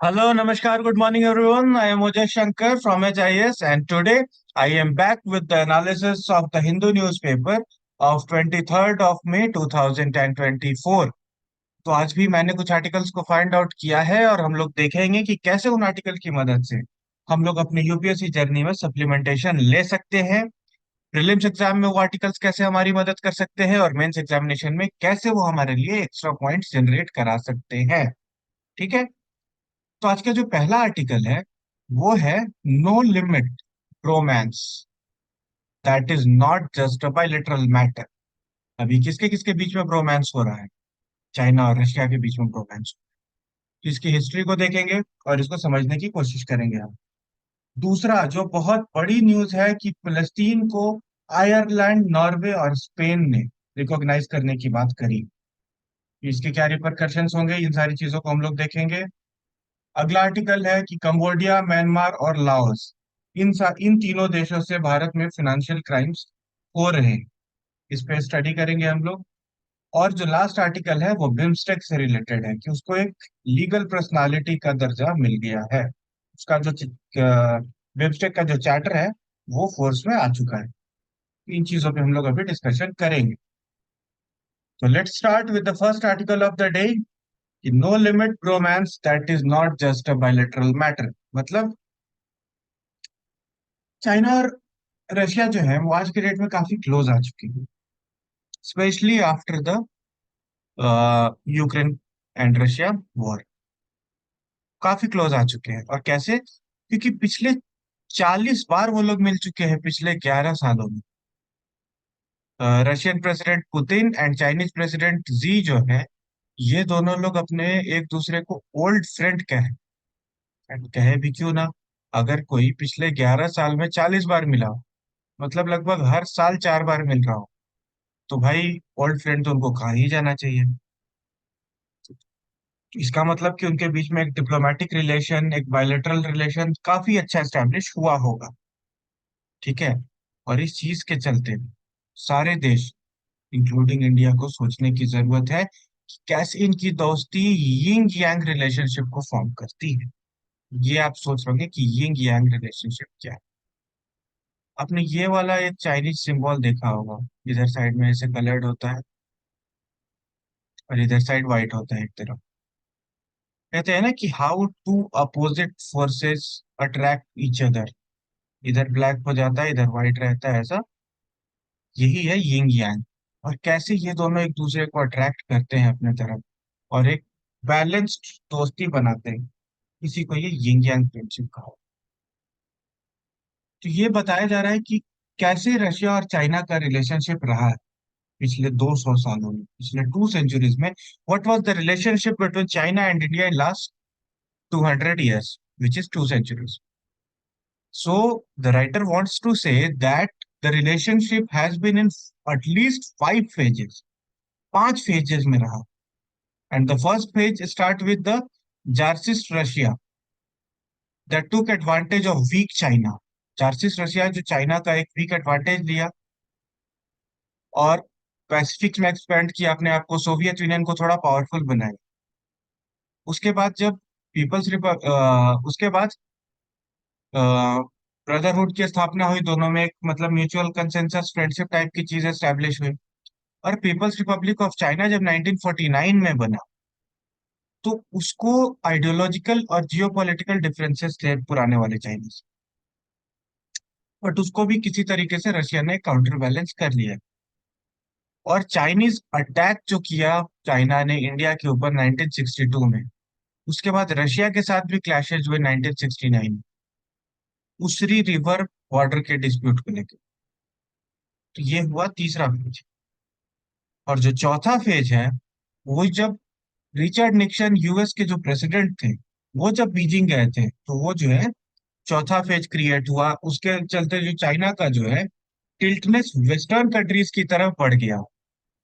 Hello, Namaskar, good morning, everyone. I am Ojay Shankar from HIS, and today I am back with the analysis of the Hindu newspaper of 23rd of May 2024. तो आज भी मैंने कुछ articles को find out किया है और हम लोग देखेंगे कि कैसे उन आर्टिकल की मदद से हम लोग अपनी यूपीएससी जर्नी में सप्लीमेंटेशन ले सकते हैं। प्रीलिम्स एग्जाम में वो आर्टिकल्स कैसे हमारी मदद कर सकते हैं और मेंस एग्जामिनेशन में कैसे वो हमारे लिए एक्स्ट्रा पॉइंट्स जनरेट करा सकते हैं। ठीक है। तो आज का जो पहला आर्टिकल है वो है no limit romance that is not just a bilateral matter. अभी किसके किसके बीच में रोमांस हो रहा है? चाइना और रशिया के बीच में रोमांस। तो इसकी हिस्ट्री को देखेंगे और इसको समझने की कोशिश करेंगे हम। दूसरा जो बहुत बड़ी न्यूज है कि फिलिस्तीन को आयरलैंड, नॉर्वे और स्पेन ने रिकॉग्नाइज करने की बात करी। इसके क्या रिपरकशंस होंगे, इन सारी चीजों को हम लोग देखेंगे। अगला आर्टिकल है कि कंबोडिया, म्यांमार और लाओस, इन तीनों देशों से भारत में फिनेंशियल क्राइम्स हो रहे हैं। इस पे स्टडी करेंगे हम लोग। और जो लास्ट आर्टिकल है वो बिम्स्टेक से रिलेटेड है कि उसको एक लीगल पर्सनालिटी का दर्जा मिल गया है। उसका जो बिम्स्टेक का जो चार्टर है वो फोर्स में आ चुका है। इन चीजों पे हम लोग अभी डिस्कशन करेंगे। तो let's start with the first article of the day कि no limit romance that is not just a bilateral matter. मतलब चाइना और रशिया जो है वो आज के डेट में काफी क्लोज आ चुके हैं, specially after the Ukraine and Russia war. काफी क्लोज आ चुके हैं। और कैसे? क्योंकि पिछले 40 बार वो लोग मिल चुके हैं पिछले 11 सालों में। Russian president Putin and Chinese president Xi जो है, ये दोनों लोग अपने एक दूसरे को ओल्ड फ्रेंड कहे। And कहे भी क्यों ना, अगर कोई पिछले 11 साल में 40 बार मिला हो, मतलब लगभग हर साल 4 बार मिल रहा हो, तो भाई ओल्ड फ्रेंड तो उनको कहा ही जाना चाहिए। इसका मतलब कि उनके बीच में एक डिप्लोमेटिक रिलेशन, एक बायलैटरल रिलेशन काफी अच्छा एस्टेब्लिश हुआ होगा। ठीक है। और इस चीज के चलते सारे देश इंक्लूडिंग इंडिया को सोचने की जरूरत है कि कैसे इनकी दोस्ती यिंग यांग रिलेशनशिप को फॉर्म करती है। ये आप सोच रहे होंगे कि यिंग यांग रिलेशनशिप क्या है। आपने ये वाला एक चाइनीज सिंबल देखा होगा, इधर साइड में ऐसे कलर्ड होता है और इधर साइड व्हाइट होता है एक तरफ। कहते हैं ना कि how to opposite forces attract each other. इधर ब्लैक हो जाता है, इधर व्हाइट रहता है, ऐसा। यही है यिंग यांग। और कैसे ये दोनों एक दूसरे को अट्रैक्ट करते हैं अपने तरफ और एक बैलेंस्ड दोस्ती बनाते हैं। इसी को ये यिंग यांग फ्रेंडशिप कहा। तो ये बताया जा रहा है कि कैसे रशिया और चाइना का रिलेशनशिप रहा है पिछले 200 सालों में, पिछले 2 सेंचुरीज में। What was the relationship between China and India in last 200 years, which is 2 centuries. So the writer wants to say that the relationship has been in at least 5 phases. 5 phases में रहा. And the first phase start with the Tsarist Russia that took advantage of weak China. Tsarist Russia जो China का एक week advantage लिया और Pacific में expand किया अपने आप को, सोवियत यूनियन को थोड़ा पावरफुल बनाया। उसके बाद जब उसके बाद ब्रदरहुड की स्थापना हुई, दोनों में एक मतलब म्यूचुअल कंसेंसस फ्रेंडशिप टाइप की चीज एस्टेब्लिश हुई। और पीपल्स रिपब्लिक ऑफ चाइना जब 1949 में बना, तो उसको आइडियोलॉजिकल और जियोपॉलिटिकल डिफरेंसेस थे पुराने वाले चाइना से, बट उसको भी किसी तरीके से रशिया ने काउंटर बैलेंस कर लिया। और चाइनीज अटैक जो किया चाइना ने इंडिया के ऊपर 1962 में, उसके बाद रशिया के साथ भी क्लैशेज हुए 1969 में, उशरी रिवर बॉर्डर के डिस्प्यूट को लेकर। तो ये हुआ तीसरा फेज। और जो चौथा फेज है वो जब रिचर्ड निक्सन यूएस के जो प्रेसिडेंट थे, वो जब बीजिंग गए थे, तो वो जो है चौथा फेज क्रिएट हुआ। उसके चलते जो चाइना का जो है टिल्टनेस वेस्टर्न कंट्रीज की तरफ बढ़ गया।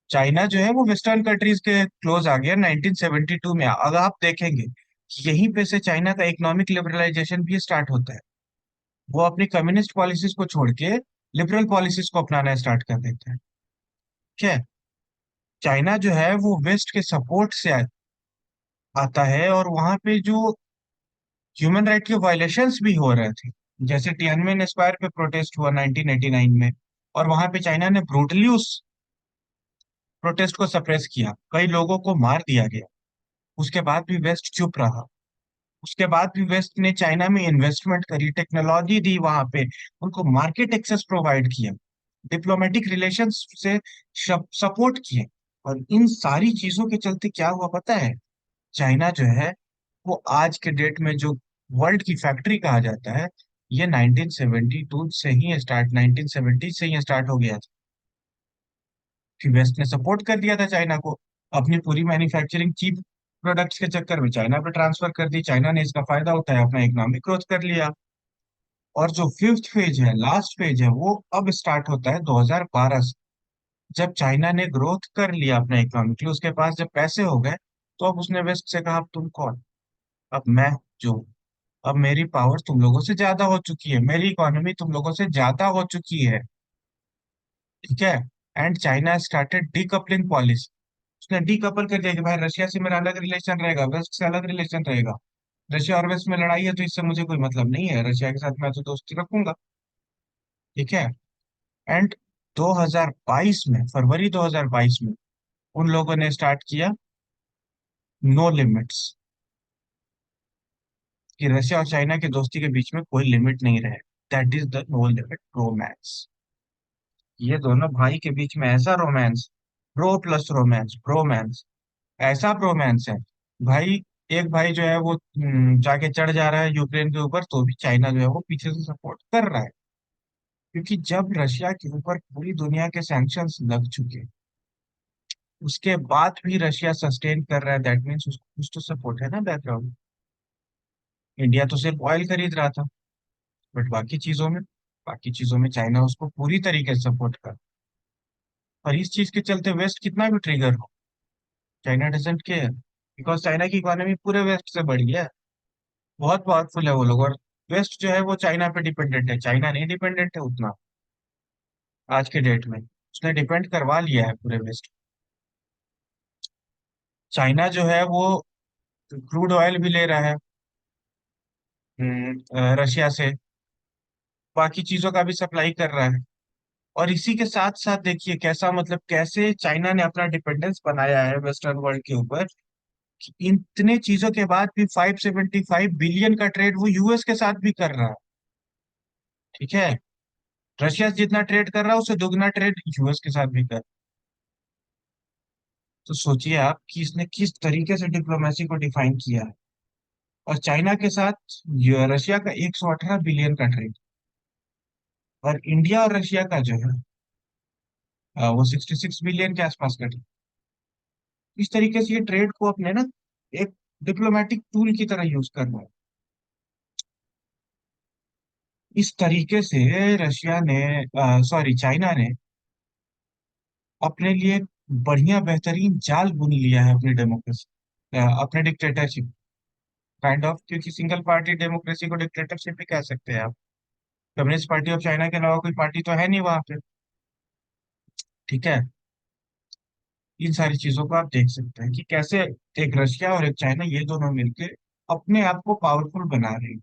चाइना जो है वो वेस्टर्न कंट्रीज के क्लोज आ गया 1972 में। अगर आप देखेंगे कि यहीं पे से चाइना का इकोनॉमिक लिबरलाइजेशन भी स्टार्ट होता है। वो अपनी कम्युनिस्ट पॉलिसीज को छोड़ के लिबरल पॉलिसीज को अपनाना स्टार्ट कर देते हैं। ठीक है। चाइना जो है वो वेस्ट के सपोर्ट से आता है और वहां पे जो ह्यूमन राइट के वायलेशंस भी हो रहे थे। जैसे तियानवे स्क्वायर पे प्रोटेस्ट हुआ 1989 में, और वहां पे चाइना ने ब्रूटली उस प्रोटेस्ट को सप्रेस किया, कई लोगों को मार दिया गया। उसके बाद भी वेस्ट चुप रहा। उसके बाद भी वेस्ट ने चाइना में इन्वेस्टमेंट करी, टेक्नोलॉजी दी वहां पे, उनको मार्केट एक्सेस प्रोवाइड किया, डिप्लोमेटिक रिलेशंस से सपोर्ट किए। और इन सारी चीजों के चलते क्या हुआ पता है? चाइना जो है वो आज के डेट में जो वर्ल्ड की फैक्ट्री कहा जाता है, ये 1972 से ही स्टार्ट 1970 से ही स्टार्ट हो गया था। कि वेस्ट ने सपोर्ट कर दिया था चाइना को, अपनी पूरी मैन्युफैक्चरिंग चीप प्रोडक्ट्स के चक्कर में चाइना पे ट्रांसफर कर दी। चाइना ने इसका फायदा उठाया, अपना इकोनॉमिक ग्रोथ कर लिया। और जो फिफ्थ फेज है, लास्ट फेज है, वो अब स्टार्ट होता है 2012 से। जब चाइना ने ग्रोथ कर लिया अपना इकोनॉमिकली, उसके पास जब पैसे हो गए, तो अब उसने वेस्ट से कहा अब तुम कौन, अब मैं जो हूँ, अब मेरी पावर तुम लोगों से ज्यादा हो चुकी है, मेरी इकोनॉमी तुम लोगों से ज्यादा हो चुकी है। ठीक है। And China started decoupling policy. उसने डीकपल कर दिया कि भाई रशिया से मेरा अलग रिलेशन रहेगा, वेस्ट से अलग रिलेशन रहेगा। रशिया और वेस्ट में लड़ाई है तो इससे मुझे कोई मतलब नहीं है, रशिया के साथ मैं तो दोस्ती रखूंगा। ठीक है। एंड 2022 में, फरवरी 2022 में, उन लोगों ने स्टार्ट किया नो लिमिट्स, कि रशिया और चाइना की दोस्ती के बीच में कोई लिमिट नहीं रहे। That is the no limit romance. ये दोनों भाई के बीच में ऐसा romance, pro plus romance, promance, ऐसा प्रोमैंस है भाई। एक भाई जो है वो जाके चढ़ जा रहा है यूक्रेन के ऊपर, तो भी चाइना जो है वो पीछे से सपोर्ट कर रहा है। क्योंकि जब रशिया के ऊपर पूरी दुनिया के सैंक्शंस लग चुके, उसके बाद भी रशिया सस्टेन कर रहा है, दैट मीन्स उसको कुछ तो सपोर्ट है ना बैकग्राउंड। इंडिया तो सिर्फ ऑयल खरीद रहा था, बट बाकी चीजों में चाइना उसको पूरी तरीके से सपोर्ट कर। और इस चीज के चलते वेस्ट कितना भी ट्रिगर हो, China doesn't care, because China की इकोनॉमी पूरे वेस्ट से बढ़ी है। बहुत पावरफुल है वो लोग। और वेस्ट जो है वो चाइना पे डिपेंडेंट है, चाइना नहीं डिपेंडेंट है उतना आज के डेट में। उसने डिपेंड करवा लिया है पूरे वेस्ट। चाइना जो है वो क्रूड ऑयल भी ले रहा है रशिया से, बाकी चीजों का भी सप्लाई कर रहा है। और इसी के साथ साथ देखिए कैसा, मतलब कैसे चाइना ने अपना डिपेंडेंस बनाया है वेस्टर्न वर्ल्ड के ऊपर, कि इतने चीजों के बाद भी 575 बिलियन का ट्रेड वो यूएस के साथ भी कर रहा है। ठीक है। रशिया जितना ट्रेड कर रहा है उससे दोगुना ट्रेड यूएस के साथ भी कर। तो सोचिए आप कि इसने किस तरीके से डिप्लोमेसी को डिफाइन किया है। और चाइना के साथ रशिया का 118 बिलियन का ट्रेड, और इंडिया और रशिया का जो है वो 66 बिलियन के आसपास का ट्रेड। इस तरीके से ये ट्रेड को अपने ना एक डिप्लोमेटिक टूल की तरह यूज कर रहा है। इस तरीके से रशिया ने, सॉरी चाइना ने अपने लिए एक बढ़िया बेहतरीन जाल बुन लिया है अपनी डेमोक्रेसी, अपने डिक्टेटरशिप काइंड ऑफ, क्योंकि सिंगल पार्टी डेमोक्रेसी को डिक्टेटरशिप भी कह सकते हैं आप। कम्युनिस्ट पार्टी ऑफ चाइना के अलावा कोई पार्टी तो है नहीं वहां पे। ठीक है। इन सारी चीजों को आप देख सकते हैं कि कैसे एक रशिया और एक चाइना, ये दोनों मिलके अपने आप को पावरफुल बना रहे हैं।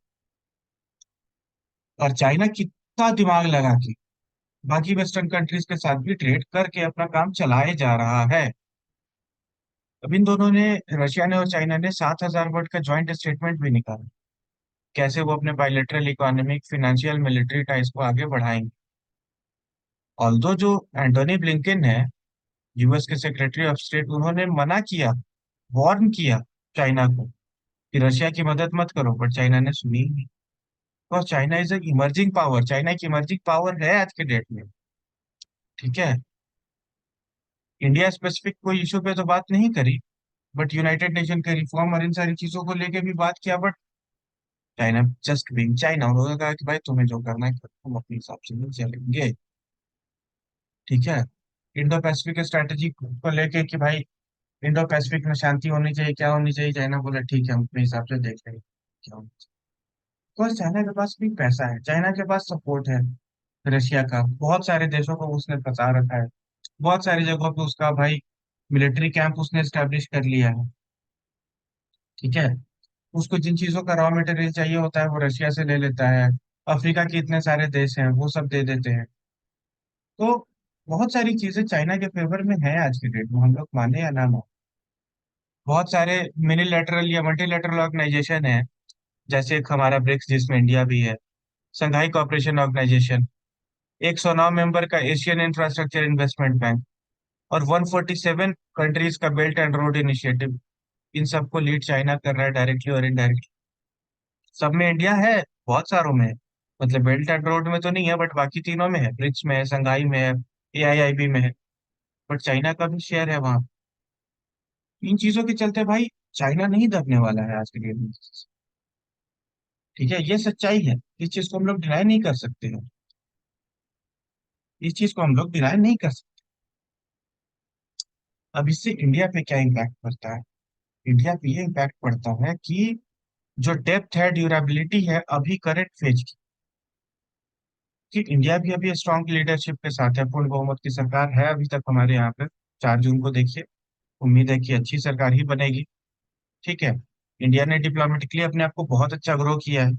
और चाइना कितना दिमाग लगा के बाकी वेस्टर्न कंट्रीज के साथ भी ट्रेड करके अपना काम चलाए जा रहा है। अब इन दोनों ने, रशिया ने और चाइना ने 7,000 वर्ड का ज्वाइंट स्टेटमेंट भी निकाला, कैसे वो अपने bilateral economic financial military ties को आगे बढ़ाएंगे। ऑल्दो जो एंटोनी ब्लिंकन है, यूएस के सेक्रेटरी ऑफ स्टेट, उन्होंने मना किया, वार्न किया चाइना को कि रशिया की मदद मत करो, पर चाइना ने सुनी ही नहीं। और चाइना इज एक इमर्जिंग पावर, चाइना की इमर्जिंग पावर है आज के डेट में। ठीक है। इंडिया स्पेसिफिक कोई इशू पे तो बात नहीं करी, बट यूनाइटेड नेशन के रिफॉर्म और इन सारी चीजों को लेके भी बात किया, but China just being China, उन्होंने कहा कि भाई तुम्हें जो करना है करो, हम अपने हिसाब से नहीं चलेंगे। ठीक है। इंडो पैसिफिक स्ट्रेटेजी को लेके कि भाई इंडो पैसिफिक में शांति होनी चाहिए, क्या होनी चाहिए, चाइना बोले ठीक है हम अपने हिसाब से देख लेंगे क्या होना चाहिए। तो चाइना के पास भी पैसा है, चाइना के पास सपोर्ट है रशिया का, बहुत सारे देशों को उसने फंसा रखा है, बहुत सारी जगहों पे उसका भाई मिलिट्री कैंप उसने स्टैब्लिश कर लिया है। ठीक है। उसको जिन चीजों का रॉ मटेरियल चाहिए होता है वो रशिया से ले लेता है। अफ्रीका के इतने सारे देश हैं वो सब दे देते हैं। तो बहुत सारी चीजें चाइना के फेवर में है आज के डेट में, हम लोग माने या ना माने। बहुत सारे मिनिलेटरल या मल्टीलेटरल ऑर्गेनाइजेशन है, जैसे एक हमारा ब्रिक्स जिसमें इंडिया भी है, संघाई कॉपरेशन ऑर्गेनाइजेशन, 109 मेंबर का एशियन इंफ्रास्ट्रक्चर इन्वेस्टमेंट बैंक, और 147 कंट्रीज का बेल्ट एंड रोड इनिशिएटिव। इन सबको लीड चाइना कर रहा है डायरेक्टली और इनडायरेक्टली। सब में इंडिया है, बहुत सारों में है। मतलब बेल्ट एंड रोड में तो नहीं है, बट बाकी तीनों में है, ब्रिक्स में है, संघाई में है, एआईआईबी में है। बट चाइना का भी शेयर है वहां। इन चीजों के चलते भाई चाइना नहीं दबने वाला है आज के डेट में। ठीक है, ये सच्चाई है। इस चीज को हम लोग डिनाई नहीं कर सकते हैं। इस चीज को हम लोग डिनाई नहीं कर सकते। अब इससे इंडिया पे क्या इम्पैक्ट पड़ता है? इंडिया पे ये इम्पैक्ट पड़ता है कि जो डेप्थ है, ड्यूरेबिलिटी है अभी करंट फेज की, कि इंडिया भी अभी स्ट्रांग लीडरशिप के साथ है, पूर्ण बहुमत की सरकार है अभी तक हमारे यहाँ पे। 4 जून को देखिए, उम्मीद है कि अच्छी सरकार ही बनेगी। ठीक है। इंडिया ने डिप्लोमेटिकली अपने आप को बहुत अच्छा ग्रो किया है।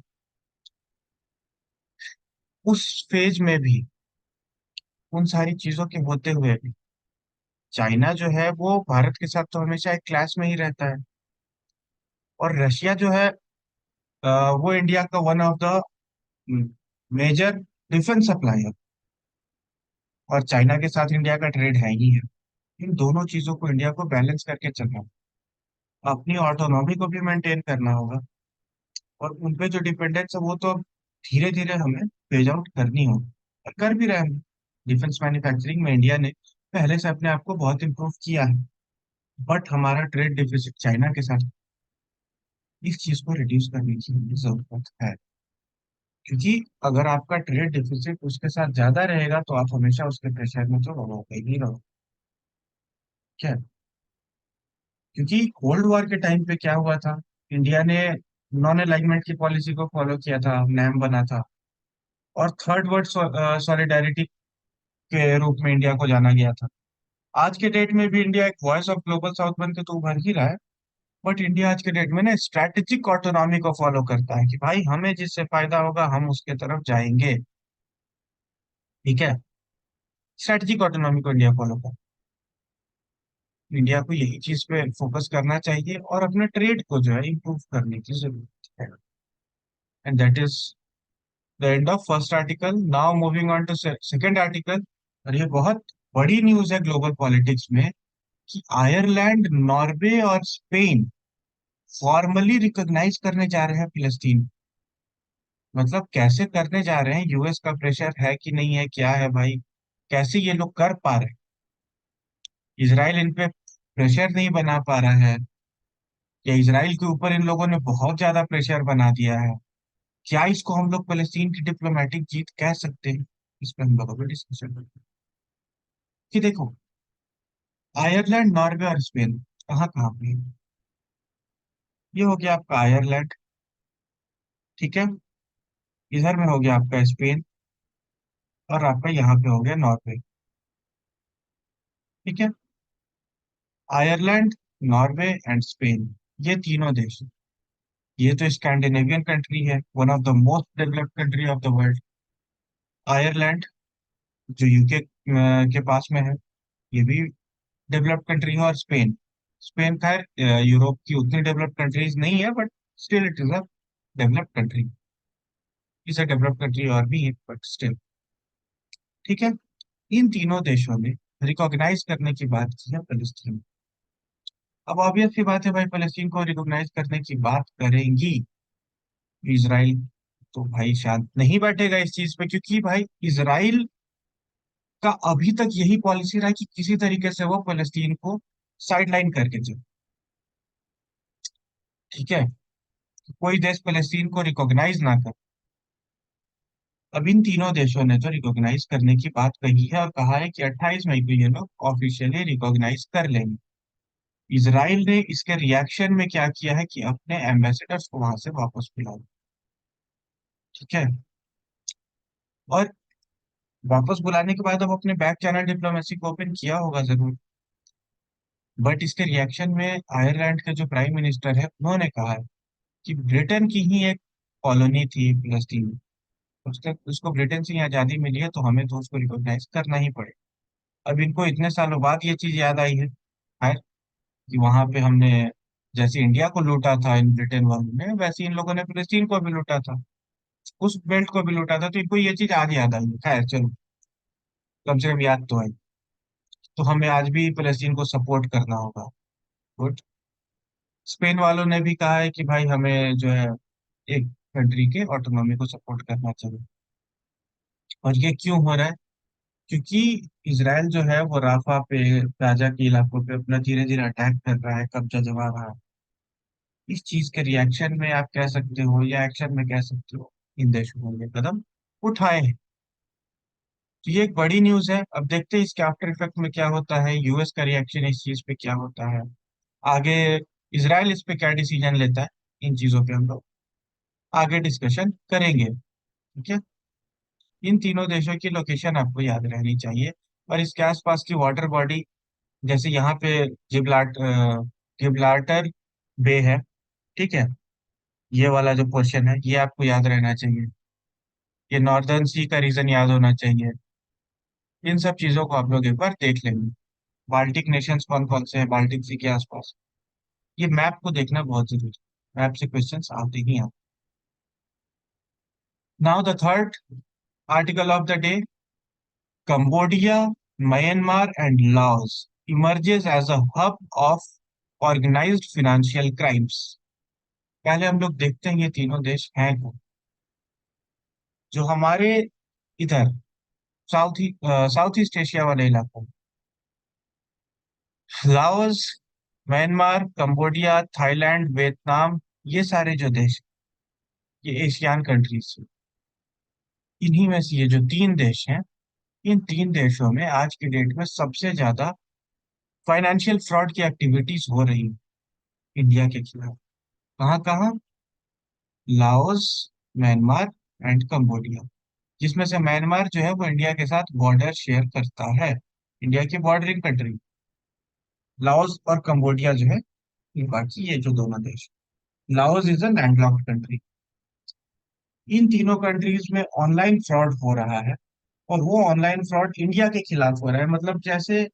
उस फेज में भी, उन सारी चीजों के होते हुए भी, चाइना जो है वो भारत के साथ तो हमेशा एक क्लास में ही रहता है। और रशिया जो है, वो इंडिया का one of the major defence supplier. और चाइना के साथ इंडिया का ट्रेड है ही है। इन दोनों चीजों को इंडिया को बैलेंस करके चलना होगा। अपनी ऑटोनॉमी को भी मेंटेन करना होगा। और उन पे जो डिपेंडेंस है वो तो अब धीरे धीरे हमें फेज आउट करनी होगी, और कर भी रहे हैं। डिफेंस मैन्युफैक्चरिंग में इंडिया ने पहले से अपने आप को बहुत इंप्रूव किया है। बट हमारा ट्रेड डिफिसिट चाइना के साथ, इस चीज को रिड्यूस करने की हमें जरूरत है। क्योंकि अगर आपका ट्रेड डिफिसिट उसके साथ ज्यादा रहेगा तो आप हमेशा उसके प्रेशर में तो रहोगे ही रहो। क्या है? क्योंकि कोल्ड वॉर के टाइम पे क्या हुआ था, इंडिया ने नॉन अलाइनमेंट की पॉलिसी को फॉलो किया था, नैम बना था। और थर्ड वर्ल्ड सॉलिडारिटी के रूप में इंडिया को जाना गया था। आज के डेट में भी इंडिया एक वॉइस ऑफ ग्लोबल साउथ बन के तो उभर ही रहा है। बट इंडिया आज के डेट में ना स्ट्रैटेजिक ऑटोनॉमी को फॉलो करता है, कि भाई हमें जिससे फायदा होगा हम उसके तरफ जाएंगे। ठीक है। स्ट्रैटेजिक ऑटोनॉमी को इंडिया फॉलो कर, इंडिया को यही चीज पे फोकस करना चाहिए और अपने ट्रेड को जो है इम्प्रूव करने की जरूरत है। And that is the end of first article. Now moving on to second article. और ये बहुत बड़ी न्यूज है ग्लोबल पॉलिटिक्स में, कि आयरलैंड, नॉर्वे और स्पेन फॉर्मली रिकॉग्नाइज करने जा रहे हैं फिलिस्तीन। मतलब कैसे करने जा रहे हैं? यूएस का प्रेशर है कि नहीं है, क्या है भाई? कैसे ये लोग कर पा रहे हैं? इसराइल इन पे प्रेशर नहीं बना पा रहा है, या इसराइल के ऊपर इन लोगों ने बहुत ज्यादा प्रेशर बना दिया है? क्या इसको हम लोग फलस्तीन की डिप्लोमेटिक जीत कह सकते हैं? इस पर हम लोग अभी डिस्कशन करते हैं। कि देखो, आयरलैंड, नॉर्वे और स्पेन कहाँ कहाँ पे है? ये हो गया आपका आयरलैंड। ठीक है। इधर में हो गया आपका स्पेन, और आपका यहाँ पे हो गया नॉर्वे। ठीक है। आयरलैंड, नॉर्वे एंड स्पेन, ये तीनों देश हैं। ये तो स्कैंडिनेवियन कंट्री है, one of the most developed country of the world. Ireland जो यूके के पास में है, ये भी डेवलप्ड कंट्री है। और स्पेन, स्पेन खैर यूरोप की उतनी डेवलप्ड कंट्रीज नहीं है, but still it is a developed country. इसे डेवलप्ड कंट्री और भी है, बट स्टिल। ठीक है। इन तीनों देशों ने रिकॉग्नाइज करने की बात की है फलस्तीन। अब ऑब्वियस सी बात है भाई, फलस्तीन को रिकॉग्नाइज करने की बात करेंगी इजराइल, तो भाई शांत नहीं बैठेगा इस चीज पे। क्योंकि भाई इजराइल का अभी तक यही पॉलिसी रहा कि किसी तरीके से वो फलस्तीन को साइडलाइन करके चले। ठीक है। कोई देश फलस्तीन को रिकॉग्नाइज ना कर। अब इन तीनों देशों ने तो रिकॉग्नाइज करने की बात कही है, और कहा है कि 28 मई को ये लोग ऑफिशियली रिकॉग्नाइज कर लेंगे। इसराइल ने इसके रिएक्शन में क्या किया है कि अपने एम्बेसडर्स को वहां से वापस बुला लिया। ठीक है। और वापस बुलाने के बाद अब अपने बैक चैनल डिप्लोमेसी को ओपन किया होगा जरूर। बट इसके रिएक्शन में आयरलैंड के जो प्राइम मिनिस्टर है उन्होंने कहा है कि ब्रिटेन की ही एक कॉलोनी थी फलस्तीन, उसके उसको ब्रिटेन से ही आज़ादी मिली है, तो हमें तो उसको रिकॉग्नाइज करना ही पड़े। अब इनको इतने सालों बाद ये चीज याद आई है, खैर, कि वहां पे हमने जैसे इंडिया को लूटा था इन ब्रिटेन वालों ने, वैसे इन लोगों ने फिलिस्तीन को भी लूटा था, उस बेल्ट को भी लूटा था, तो इनको ये चीज आज याद आई है। खैर चलो, कम से कम याद तो आई। तो हमें आज भी फिलिस्तीन को सपोर्ट करना होगा। गुड। स्पेन वालों ने भी कहा है कि भाई हमें जो है एक कंट्री के ऑटोनॉमी को सपोर्ट करना चाहिए। और ये क्यों हो रहा है? क्योंकि इसराइल जो है वो राफा पे, गाजा के इलाकों पे अपना धीरे धीरे अटैक कर रहा है, कब्जा जमा रहा है। इस चीज के रिएक्शन में आप कह सकते हो या एक्शन में कह सकते हो, इन देशों ने ये कदम उठाए हैं। तो ये एक बड़ी न्यूज है। अब देखते हैं इसके आफ्टर इफेक्ट में क्या होता है, यूएस का रिएक्शन इस चीज पे क्या होता है आगे, इसराइल इस पे क्या डिसीजन लेता है। इन चीजों पे हम लोग आगे डिस्कशन करेंगे। ठीक है। इन तीनों देशों की लोकेशन आपको याद रहनी चाहिए, और इसके आसपास की वाटर बॉडी, जैसे यहाँ पे जिब्राल्टर बे है, ठीक है, ये वाला जो पोर्शन है ये आपको याद रहना चाहिए। ये नॉर्दर्न सी का रीजन याद होना चाहिए। इन सब चीजों को आप लोग एक बार देख लेंगे। बाल्टिक नेशंस कौन कौन से हैं बाल्टिक सी के आसपास, ये मैप को देखना बहुत जरूरी है, मैप से क्वेश्चंस आते ही हैं। Now the third article of the day, Cambodia, Myanmar and Laos emerges as a hub of organised financial crimes. पहले हम लोग देखते हैं ये तीनों देश हैं कौन। जो हमारे इधर साउथ ईस्ट एशिया वाले इलाकों, Laos, Myanmar, Cambodia, Thailand, Vietnam, ये सारे जो देश, ये एशियान कंट्रीज, इन्हीं में से ये जो तीन देश हैं, इन तीन देशों में आज की डेट में सबसे ज्यादा फाइनेंशियल फ्रॉड की एक्टिविटीज हो रही है इंडिया के खिलाफ। कहाँ कहाँ? Laos, Myanmar and Cambodia. जिसमें से म्यांमार जो है वो इंडिया के साथ बॉर्डर शेयर करता है, इंडिया की बॉर्डरिंग कंट्री। लाओस और कंबोडिया जो है, ये बाकी ये जो दोनों देश, Laos is a landlocked country. इन तीनों कंट्रीज में ऑनलाइन फ्रॉड हो रहा है, और वो ऑनलाइन फ्रॉड इंडिया के खिलाफ हो रहा है। मतलब जैसे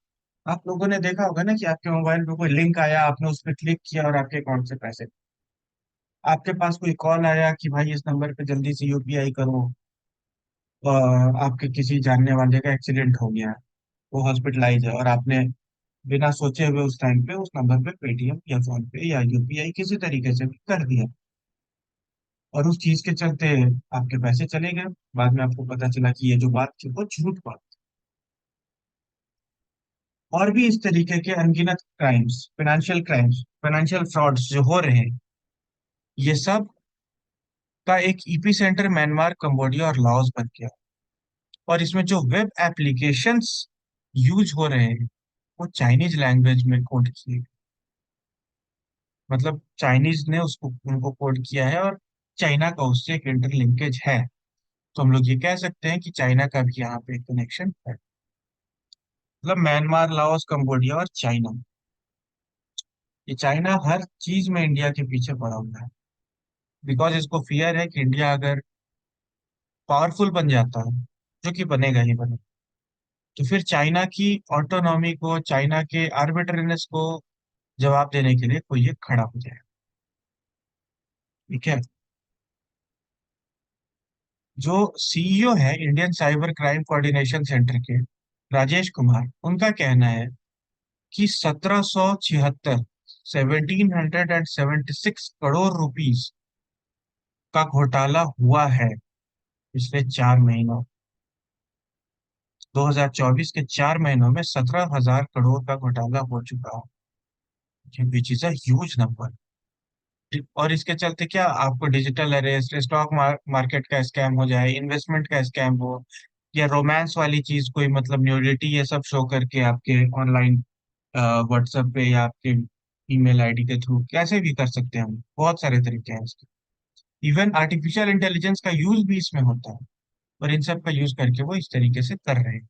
आप लोगों ने देखा होगा ना कि आपके मोबाइल पे कोई लिंक आया, आपने उस पर क्लिक किया और आपके अकाउंट से पैसे, आपके पास कोई कॉल आया कि भाई इस नंबर पे जल्दी से यूपीआई करो, आपके किसी जानने वाले का एक्सीडेंट हो गया है, वो हॉस्पिटलाइज है, और आपने बिना सोचे हुए उस टाइम पे उस नंबर पे पेटीएम या फोन पे या यूपीआई किसी तरीके से भी कर दिया, और उस चीज के चलते आपके पैसे चले गए। बाद में आपको पता चला कि ये जो बात थी वो झूठ बात। और भी इस तरीके के अनगिनत क्राइम्स, फाइनेंशियल फ्रॉड्स जो हो रहे हैं, ये सब का एक ईपी सेंटर म्यांमार, कंबोडिया और लाओस बन गया। और इसमें जो वेब एप्लीकेशंस यूज हो रहे हैं वो चाइनीज लैंग्वेज में कोड किए गए। मतलब चाइनीज ने उसको उनको कोड किया है, और चाइना का उससे एक इंटरलिंकेज है। तो हम लोग ये कह सकते हैं कि चाइना का भी यहाँ पे कनेक्शन है। मतलब म्यांमार, लाओस, कंबोडिया और चाइना, ये चाइना हर चीज में इंडिया के पीछे पड़ा हुआ है। बिकॉज इसको फियर है कि इंडिया अगर पावरफुल बन जाता है, जो कि बनेगा ही बनेगा, तो फिर चाइना की ऑटोनॉमी को, चाइना के आर्बिट्रेरियस को जवाब देने के लिए कोई एक खड़ा हो जाए। ठीक है। जो सीईओ है Indian cyber crime coordination centre के, राजेश कुमार, उनका कहना है कि 1776, 1776 करोड़ रुपीस का घोटाला हुआ है पिछले 4 महीनों, 2024 के 4 महीनों में 17,000 करोड़ का घोटाला हो चुका है, which is a huge number. और इसके चलते क्या आपको डिजिटल अरेस्ट, स्टॉक मार्केट का स्कैम हो जाए, इन्वेस्टमेंट का स्कैम हो, या रोमांस वाली चीज कोई, मतलब न्यूडिटी, ये सब शो करके आपके ऑनलाइन व्हाट्सएप पे या आपके ईमेल आईडी के थ्रू कैसे भी कर सकते हैं हम, बहुत सारे तरीके हैं इसके। इवन आर्टिफिशियल इंटेलिजेंस का यूज भी इसमें होता है, और इन सब का यूज करके वो इस तरीके से कर रहे हैं।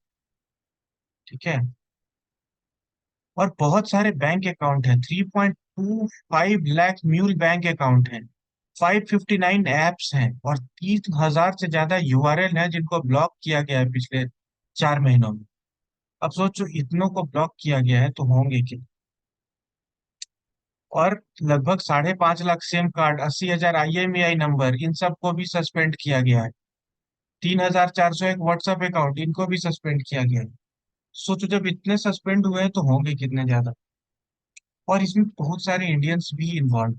ठीक है। और बहुत सारे बैंक अकाउंट है, 3.25 लाख म्यूल बैंक अकाउंट है 559 एप्स हैं और 30,000 से ज्यादा यूआरएल हैं जिनको ब्लॉक किया गया है पिछले 4 महीनों में। अब सोचो इतनों को ब्लॉक किया गया है तो होंगे क्या। और लगभग 5.5 lakh sim card, 80,000 IMEI number, इन सबको भी सस्पेंड किया गया है। 3,401 व्हाट्सएप अकाउंट, इनको भी सस्पेंड किया गया है। सोचो जब इतने सस्पेंड हुए हैं तो होंगे कितने ज्यादा। और इसमें बहुत सारे इंडियंस भी इन्वॉल्व,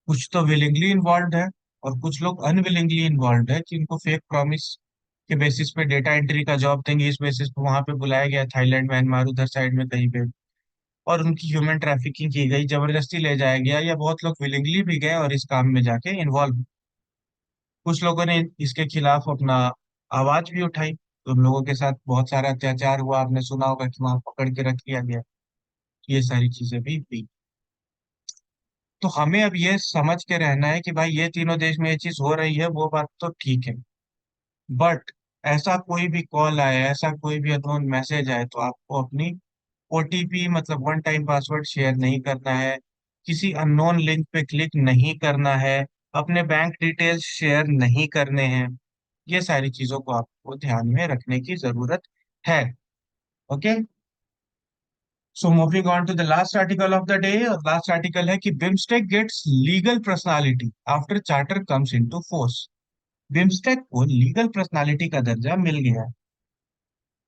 कुछ तो विलिंगली इन्वॉल्व है और कुछ लोग अनविलिंगली इन्वॉल्व है कि उनको फेक प्रॉमिस के बेसिस पे डेटा एंट्री का जॉब देंगे, इस बेसिस पे वहां पे बुलाया गया थाईलैंड म्यांमार उधर साइड में कहीं पे, और उनकी ह्यूमन ट्रैफिकिंग की गई, जबरदस्ती ले जाया गया, या बहुत लोग विलिंगली भी गए और इस काम में जाके इन्वॉल्व। कुछ लोगों ने इसके खिलाफ अपना आवाज भी उठाई, तो उन लोगों के साथ बहुत सारा अत्याचार हुआ, आपने सुना होगा कि वहां पकड़ के रख लिया गया। ये सारी चीजें भी हुई। तो हमें अब ये समझ के रहना है कि भाई ये तीनों देश में ये चीज हो रही है, वो बात तो ठीक है, बट ऐसा कोई भी कॉल आए, ऐसा कोई भी अननोन मैसेज आए तो आपको अपनी ओटीपी मतलब वन टाइम पासवर्ड शेयर नहीं करना है, किसी अननोन लिंक पे क्लिक नहीं करना है, अपने बैंक डिटेल्स शेयर नहीं करने हैं। ये सारी चीजों को आपको ध्यान में रखने की जरूरत है। Okay, so moving on to the last article of the day. और लास्ट आर्टिकल है कि BIMSTEC gets legal personality after charter comes into force. BIMSTEC को लीगल पर्सनालिटी का दर्जा मिल गया है,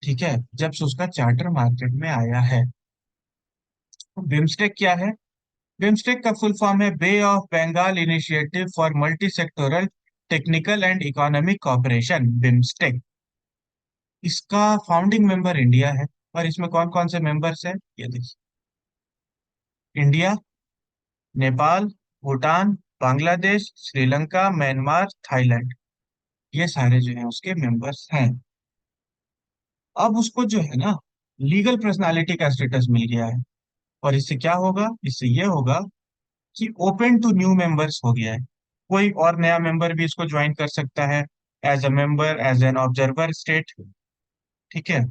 ठीक है, जब से उसका चार्टर मार्केट में आया है। तो बिम्स्टेक क्या है? बिम्स्टेक का फुल फॉर्म है bay of Bengal initiative for multi sectoral technical and economic cooperation, BIMSTEC. इसका फाउंडिंग मेंबर इंडिया है। और इसमें कौन कौन से मेंबर्स हैं ये देखिए। India, Nepal, Bhutan, Bangladesh, Sri Lanka, Myanmar, Thailand, ये सारे जो हैं उसके मेंबर्स हैं। अब उसको जो है ना लीगल पर्सनालिटी का स्टेटस मिल गया है। और इससे क्या होगा? इससे ये होगा कि ओपन टू न्यू मेंबर्स हो गया है। कोई और नया मेंबर भी इसको ज्वाइन कर सकता है as a member, as an observer state, ठीक है।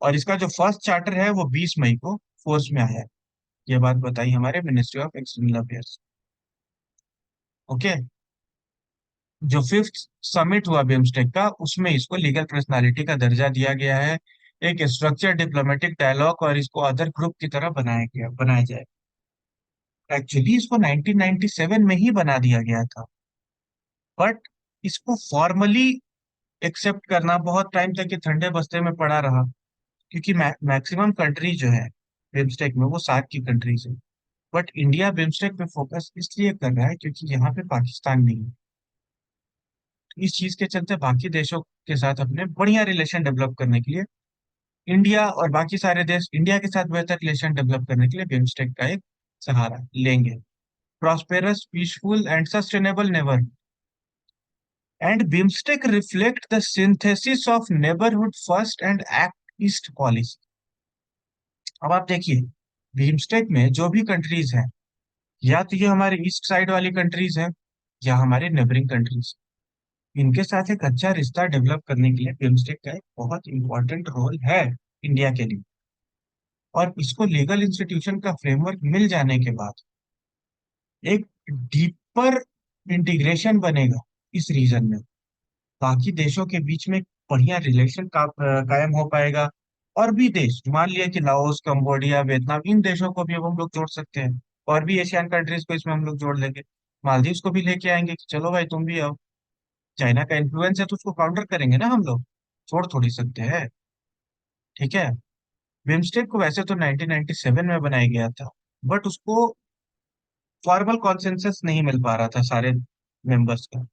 और इसका जो फर्स्ट चार्टर है वो 20 मई को फोर्स में आया है। ये बात बताई हमारे ministry of external affairs. Okay, जो फिफ्थ समिट हुआ बिम्स्टेक का उसमें इसको लीगल पर्सनालिटी का दर्जा दिया गया है। एक स्ट्रक्चर डिप्लोमेटिक डायलॉग और इसको अदर ग्रुप की तरह बनाया जाए। एक्चुअली इसको 1997 में ही बना दिया गया था, बट इसको फॉर्मली एक्सेप्ट करना बहुत टाइम तक ये ठंडे बस्ते में पड़ा रहा, क्योंकि मैक्सिमम कंट्री जो है बिम्स्टेक में वो सार्क की कंट्रीज है। बट इंडिया बिम्स्टेक पे फोकस इसलिए कर रहा है क्योंकि यहाँ पे पाकिस्तान नहीं है। तो इस चीज के चलते बाकी देशों के साथ अपने बढ़िया रिलेशन डेवलप करने के लिए इंडिया और बाकी सारे देश इंडिया के साथ बेहतर रिलेशन डेवलप करने के लिए बिम्स्टेक का एक सहारा लेंगे। Prosperous, peaceful and sustainable neighbour, and BIMSTEC reflect the synthesis of neighbourhood first and act east policy. अब आप देखिए, बिम्स्टेक में जो भी कंट्रीज हैं, या तो ये हमारे ईस्ट साइड वाली कंट्रीज हैं या हमारे नेबरिंग कंट्रीज, इनके साथ एक अच्छा रिश्ता डेवलप करने के लिए बिम्स्टेक का एक बहुत इंपॉर्टेंट रोल है इंडिया के लिए। और इसको लीगल इंस्टीट्यूशन का फ्रेमवर्क मिल जाने के बाद एक डीपर इंटीग्रेशन बनेगा इस रीजन में, बाकी देशों के बीच में बढ़िया रिलेशन का कायम हो पाएगा। और भी देश, मान लिया कि लाओस, कंबोडिया, वियतनाम, इन देशों को भी अब हम लोग जोड़ सकते हैं। और भी एशियन कंट्रीज को इसमें हम लोग जोड़ लेंगे। मालदीव को भी लेके आएंगे कि चलो भाई तुम भी आओ। चाइना का इन्फ्लुएंस है तो उसको काउंटर करेंगे ना हम लोग, छोड़ थोड़ी सकते हैं, ठीक है। बिम्स्टेक को वैसे तो 1997 में बनाया गया था, बट उसको फॉर्मल कॉन्सेंसस नहीं मिल पा रहा था सारे मेंबर्स का।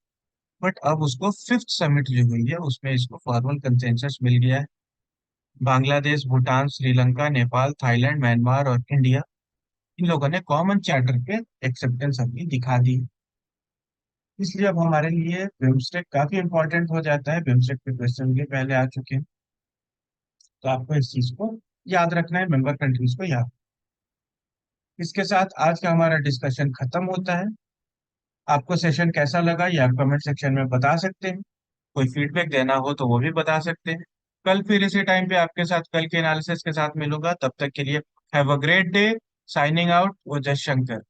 बट अब उसको फिफ्थ समिट जो हुई है उसमें इसको फॉर्मल कंसेंसस मिल गया है। बांग्लादेश, भूटान, श्रीलंका, नेपाल, थाईलैंड, म्यांमार और इंडिया, इन लोगों ने कॉमन चार्टर पे एक्सेप्टेंस अपनी दिखा दी। इसलिए अब हमारे लिए बिम्स्टेक काफी इंपॉर्टेंट हो जाता है। बिम्स्टेक पे क्वेश्चन भी पहले आ चुके हैं, तो आपको इस चीज को याद रखना है, मेंबर कंट्रीज को याद। इसके साथ आज का हमारा डिस्कशन खत्म होता है। आपको सेशन कैसा लगा ये आप कमेंट सेक्शन में बता सकते हैं। कोई फीडबैक देना हो तो वो भी बता सकते हैं। कल फिर इसी टाइम पे आपके साथ कल के एनालिसिस के साथ मिलूंगा, तब तक के लिए have a great day. Signing out, वो जय शंकर।